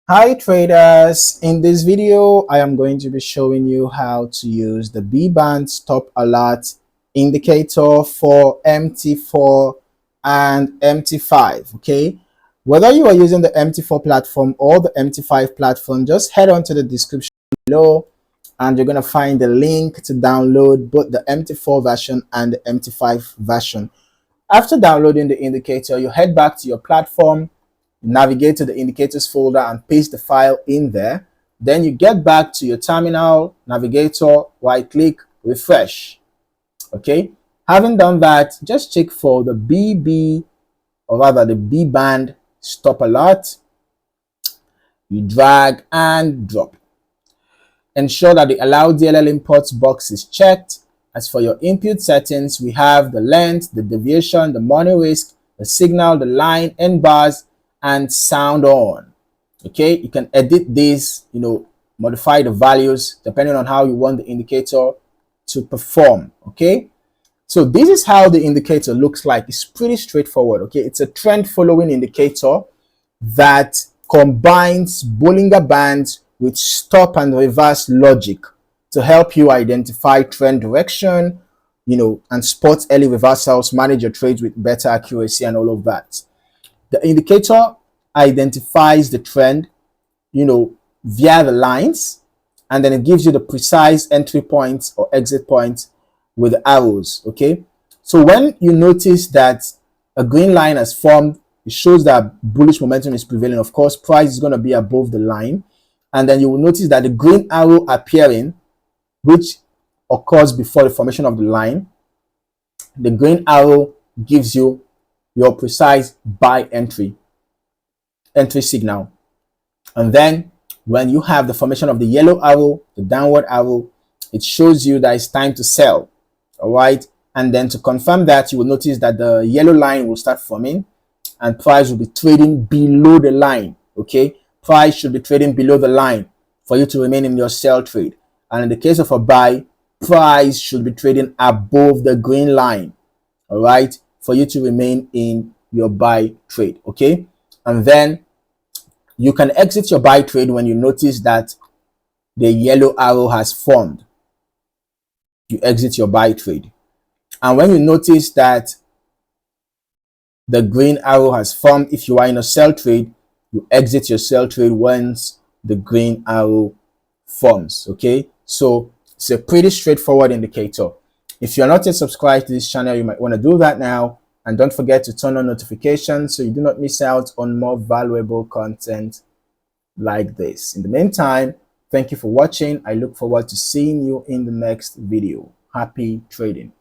Hi traders, in this video I am going to be showing you how to use the BBand Stop Alert Indicator for MT4 and MT5. Okay, whether you are using the MT4 platform or the MT5 platform, just head on to the description below and you're going to find the link to download both the MT4 version and the MT5 version. After downloading the indicator, you head back to your platform, navigate to the indicators folder and paste the file in there. Then you get back to your terminal, navigator, right click, refresh. Okay, having done that, just check for the BBand Stop Alert. You drag and drop. Ensure that the allow DLL imports box is checked. As for your input settings, we have the length, the deviation, the money risk, the signal, the line, end bars, and sound on. Okay, you can edit these, modify the values depending on how you want the indicator to perform. Okay, so this is how the indicator looks like. It's pretty straightforward. Okay, it's a trend following indicator that combines Bollinger Bands with stop and reverse logic to help you identify trend direction, and spot early reversals, manage your trades with better accuracy and all of that. The indicator identifies the trend, via the lines, and then it gives you the precise entry points or exit points with the arrows. Okay, so when you notice that a green line has formed, it shows that bullish momentum is prevailing. Of course, price is going to be above the line, and then you will notice that the green arrow appearing, which occurs before the formation of the line, the green arrow gives you your precise buy entry signal. And then when you have the formation of the yellow arrow, the downward arrow, it shows you that it's time to sell. All right, and then to confirm that, you will notice that the yellow line will start forming and price will be trading below the line. Okay, price should be trading below the line for you to remain in your sell trade. And in the case of a buy, price should be trading above the green line, all right, for you to remain in your buy trade. Okay, and then you can exit your buy trade when you notice that the yellow arrow has formed. You exit your buy trade, and when you notice that the green arrow has formed, if you are in a sell trade, you exit your sell trade once the green arrow forms. Okay, so it's a pretty straightforward indicator. If you're not yet subscribed to this channel, you might want to do that now, and don't forget to turn on notifications so you do not miss out on more valuable content like this. In the meantime, thank you for watching. I look forward to seeing you in the next video. Happy trading.